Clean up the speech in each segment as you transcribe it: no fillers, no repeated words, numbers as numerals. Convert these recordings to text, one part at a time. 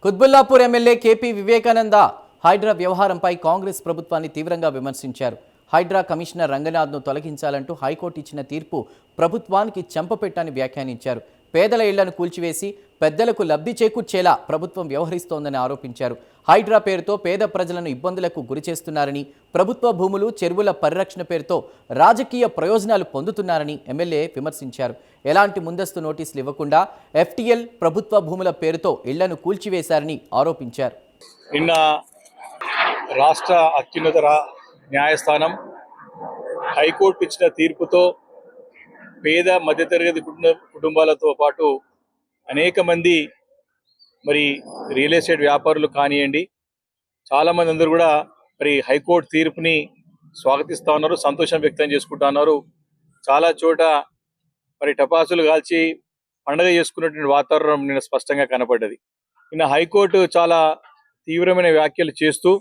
Quthbullapur MLA KP Vivekananda Hydraa వ్యవహారంపై కాంగ్రెస్ ప్రభుత్వాన్ని తీవ్రంగా విమర్శించారు. హైడ్రా కమిషనర్ రంగనాథ్ను తొలగించాలంటూ హైకోర్టు ఇచ్చిన తీర్పు ప్రభుత్వానికి చెంపపెట్టని వ్యాఖ్యానించారు. పేదల ఇళ్లను కూల్చివేసి పెద్దలకు లబ్ధి చేకూర్చేలా ప్రభుత్వం వ్యవహరిస్తోందని ఆరోపించారు. హైడ్రా పేరుతో పేద ప్రజలను ఇబ్బందులకు గురిచేస్తున్నారని, ప్రభుత్వ భూములు చెరువుల పరిరక్షణ పేరుతో రాజకీయ ప్రయోజనాలు పొందుతున్నారని ఎమ్మెల్యే విమర్శించారు. ఎలాంటి ముందస్తు నోటీసులు ఇవ్వకుండా ఎఫ్టీఎల్ ప్రభుత్వ భూముల పేరుతో ఇళ్లను కూల్చివేశారని ఆరోపించారు. నిన్న రాష్ట్ర అత్యున్నత న్యాయస్థానం హైకోర్టు ఇచ్చిన తీర్పుతో పేద మధ్యతరగతి కుటుంబాలతో పాటు అనేక మంది మరి రియల్ ఎస్టేట్ వ్యాపారులు కానివ్వండి, చాలామంది అందరూ కూడా మరి హైకోర్టు తీర్పుని స్వాగతిస్తూ ఉన్నారు, సంతోషం వ్యక్తం చేసుకుంటా ఉన్నారు. చాలా చోట మరి టపాసులు కాల్చి పండగ చేసుకున్నటువంటి వాతావరణం నిన్న స్పష్టంగా కనపడ్డది. నిన్న హైకోర్టు చాలా తీవ్రమైన వ్యాఖ్యలు చేస్తూ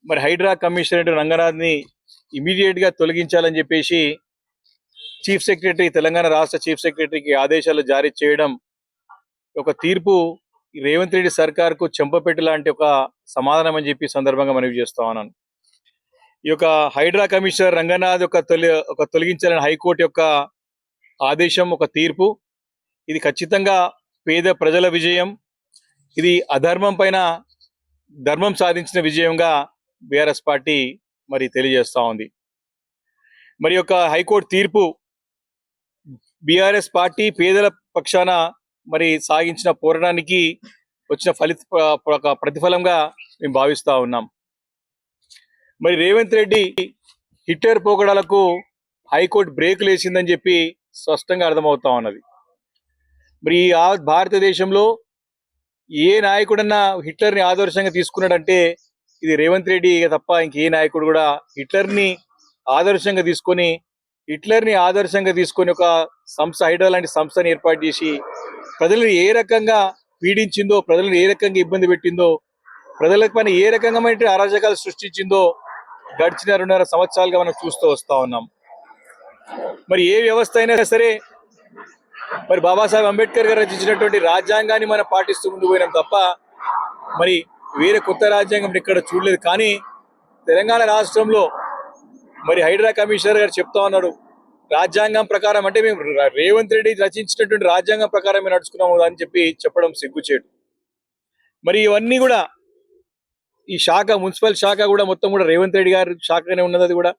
మరి హైడ్రా కమిషనర్ రంగనాథ్ని ఇమీడియట్గా తొలగించాలని చెప్పేసి చీఫ్ సెక్రటరీ, తెలంగాణ రాష్ట్ర చీఫ్ సెక్రటరీకి ఆదేశాలు జారీ చేయడం ఒక తీర్పు రేవంత్ రెడ్డి సర్కార్కు చెంపపెట్టు లాంటి ఒక సమాధానం అని చెప్పి సందర్భంగా మనవి చేస్తా ఉన్నాను. ఈ యొక్క హైడ్రా కమిషనర్ రంగనాథ్ తొలగించాలని హైకోర్టు యొక్క ఆదేశం, ఒక తీర్పు, ఇది ఖచ్చితంగా పేద ప్రజల విజయం. ఇది అధర్మం పైన ధర్మం సాధించిన విజయంగా బీఆర్ఎస్ పార్టీ మరి తెలియజేస్తూ ఉంది. మరి యొక్క హైకోర్టు తీర్పు బీఆర్ఎస్ పార్టీ పేదల పక్షాన మరి సాగించిన పోరాటానికి వచ్చిన ప్రతిఫలంగా మేము భావిస్తూ ఉన్నాం. మరి రేవంత్ రెడ్డి హిట్లర్ పోకడాలకు హైకోర్టు బ్రేకులు వేసిందని చెప్పి స్పష్టంగా అర్థమవుతా ఉన్నది. మరి భారతదేశంలో ఏ నాయకుడన్నా హిట్లర్ని ఆదర్శంగా తీసుకున్నాడంటే ఇది రేవంత్ రెడ్డి తప్ప ఇంకే నాయకుడు కూడా హిట్లర్ని ఆదర్శంగా తీసుకొని ఒక సంస్థ, హైడ్రా లాంటి సంస్థని ఏర్పాటు చేసి ప్రజలను ఏ రకంగా పీడించిందో, ప్రజలను ఏ రకంగా ఇబ్బంది పెట్టిందో, ప్రజల పైన ఏ రకంగా అరాజకాలు సృష్టించిందో గడిచిన 2.5 సంవత్సరాలుగా మనం చూస్తూ వస్తా ఉన్నాం. మరి ఏ వ్యవస్థ అయినా సరే మరి బాబాసాహెబ్ అంబేద్కర్ గారు రచించినటువంటి రాజ్యాంగాన్ని మనం పాటిస్తూ ముందు పోయినాం తప్ప మరి వేరే కొత్త రాజ్యాంగం ఇక్కడ చూడలేదు. కానీ తెలంగాణ రాష్ట్రంలో మరి హైడ్రా కమిషనర్ గారు చెప్తా ఉన్నాడు, రాజ్యాంగం ప్రకారం అంటే మేము రేవంత్ రెడ్డి రచించినటువంటి రాజ్యాంగం ప్రకారం మేము నడుచుకున్నాము అని చెప్పి చెప్పడం సిగ్గుచేటు. మరి ఇవన్నీ కూడా ఈ శాఖ, మున్సిపల్ శాఖ కూడా మొత్తం కూడా రేవంత్ రెడ్డి గారి శాఖనే ఉన్నది అది కూడా.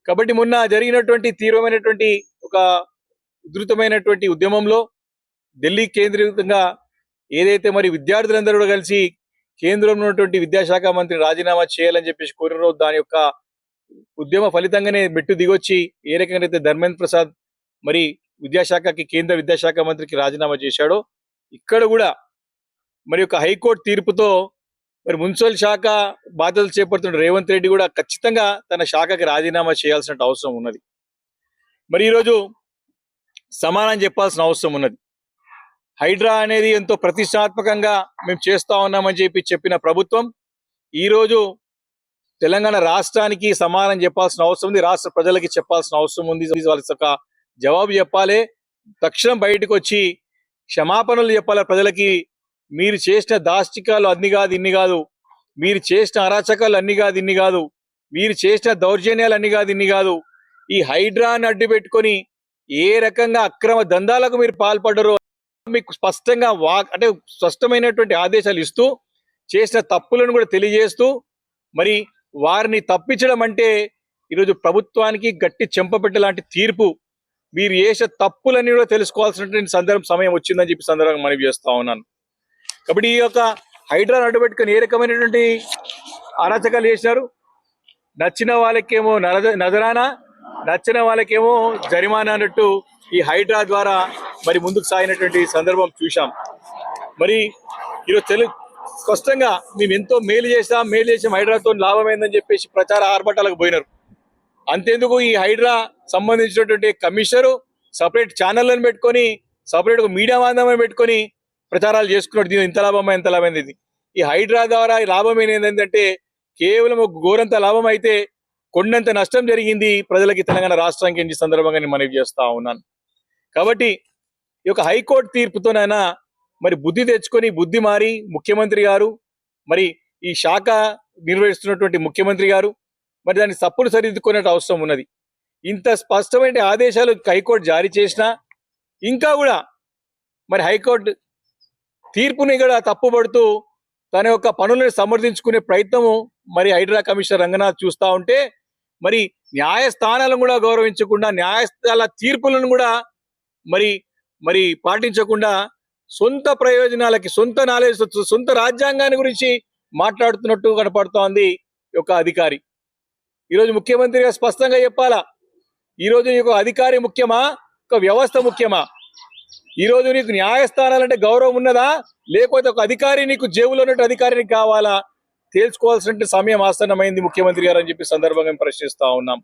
కాబట్టి మొన్న జరిగినటువంటి తీవ్రమైనటువంటి ఒక ఉధృతమైనటువంటి ఉద్యమంలో ఢిల్లీ కేంద్రీకృతంగా ఏదైతే మరి విద్యార్థులందరూ కూడా కలిసి కేంద్రంలో ఉన్నటువంటి విద్యాశాఖ మంత్రి రాజీనామా చేయాలని చెప్పేసి కోరిన దాని యొక్క ఉద్యమ ఫలితంగానే మెట్టు దిగొచ్చి ఏ రకంగా అయితే ధర్మేంద్ర ప్రసాద్ మరి విద్యాశాఖకి, కేంద్ర విద్యాశాఖ మంత్రికి రాజీనామా చేశాడో, ఇక్కడ కూడా మరి యొక్క హైకోర్టు తీర్పుతో మరి మున్సిపల్ శాఖ బాధ్యతలు చేపడుతున్న రేవంత్ రెడ్డి కూడా ఖచ్చితంగా తన శాఖకి రాజీనామా చేయాల్సిన అవసరం ఉన్నది. మరి ఈరోజు సమాధానం చెప్పాల్సిన అవసరం ఉన్నది. హైడ్రా అనేది ఎంతో ప్రతిష్టాత్మకంగా మేము చేస్తా ఉన్నామని చెప్పిన ప్రభుత్వం ఈరోజు తెలంగాణ రాష్ట్రానికి సమాధానం చెప్పాల్సిన అవసరం ఉంది, రాష్ట్ర ప్రజలకి చెప్పాల్సిన అవసరం ఉంది. వాళ్ళకి ఒక జవాబు చెప్పాలి. తక్షణం బయటకు వచ్చి క్షమాపణలు చెప్పాలి ప్రజలకి. మీరు చేసిన దాష్టికాలు అన్ని కాదు, ఇన్ని కాదు, మీరు చేసిన అరాచకాలు అన్ని కాదు, ఇన్ని కాదు, మీరు చేసిన దౌర్జన్యాలు అన్ని కాదు, ఇన్ని కాదు, ఈ హైడ్రాని అడ్డు పెట్టుకొని ఏ రకంగా అక్రమ దందాలకు మీరు పాల్పడ్డారో మీకు స్పష్టంగా స్పష్టమైనటువంటి ఆదేశాలు ఇస్తూ చేసిన తప్పులను కూడా తెలియజేస్తూ మరి వారిని తప్పించడం అంటే ఈరోజు ప్రభుత్వానికి గట్టి చెంపపెట్టే లాంటి తీర్పు. మీరు చేసే తప్పులన్నీ కూడా తెలుసుకోవాల్సినటువంటి సమయం వచ్చిందని చెప్పి సందర్భంగా మనవి చేస్తా ఉన్నాను. కాబట్టి ఈ యొక్క హైడ్రాను అడ్డుపెట్టుకొని ఏ రకమైనటువంటి అరాచకాలు చేసినారు. నచ్చిన వాళ్ళకేమో నజరానా, నచ్చిన వాళ్ళకేమో జరిమానా అన్నట్టు ఈ హైడ్రా ద్వారా మరి ముందుకు సాగినటువంటి సందర్భం చూశాం. మరి ఈరోజు స్పష్టంగా మేము ఎంతో మేలు చేసాం హైడ్రాతో లాభమైందని చెప్పేసి ప్రచార ఆర్భటాలకు పోయినారు. అంతేందుకు ఈ హైడ్రా సంబంధించినటువంటి కమిషనరు సపరేట్ ఛానళ్ళను పెట్టుకొని, సపరేట్ ఒక మీడియా మాధ్యమం పెట్టుకొని ప్రచారాలు చేసుకున్నాడు. దీని ఇంత లాభమైంది. ఈ హైడ్రా ద్వారా ఈ లాభం ఏంటంటే కేవలం ఒక ఘోరంత లాభం అయితే కొండంత నష్టం జరిగింది ప్రజలకి, తెలంగాణ రాష్ట్రానికి ఈ సందర్భంగా నేను మనవి చేస్తా ఉన్నాను. కాబట్టి ఈ యొక్క హైకోర్టు తీర్పుతోనైనా మరి బుద్ధి తెచ్చుకొని బుద్ధి మారి ముఖ్యమంత్రి గారు మరి ఈ శాఖ నిర్వహిస్తున్నటువంటి ముఖ్యమంత్రి గారు మరి దాన్ని తప్పులు సరిదిద్దుకునే అవసరం ఉన్నది. ఇంత స్పష్టమైన ఆదేశాలు హైకోర్టు జారీ చేసినా ఇంకా కూడా మరి హైకోర్టు తీర్పుని కూడా తప్పుపడుతూ తన యొక్క పనులను సమర్థించుకునే ప్రయత్నము మరి హైడ్రా కమిషనర్ రంగనాథ్ చూస్తా ఉంటే మరి న్యాయస్థానాలను కూడా గౌరవించకుండా న్యాయస్థానాల తీర్పులను కూడా మరి మరి పాటించకుండా సొంత ప్రయోజనాలకి సొంత నాలెడ్జ్ సొంత రాజ్యాంగాన్ని గురించి మాట్లాడుతున్నట్టు కనపడుతోంది ఒక అధికారి. ఈరోజు ముఖ్యమంత్రిగా స్పష్టంగా చెప్పాలా, ఈరోజు నీకు అధికారి ముఖ్యమా ఒక వ్యవస్థ ముఖ్యమా? ఈరోజు నీకు న్యాయస్థానాలంటే గౌరవం ఉన్నదా లేకపోతే ఒక అధికారి నీకు జేబులో ఉన్నట్టు అధికారికి కావాలా? తేల్చుకోవాల్సిన సమయం ఆసన్నమైంది ముఖ్యమంత్రి గారు అని చెప్పి సందర్భంగా ప్రశ్నిస్తా ఉన్నాం.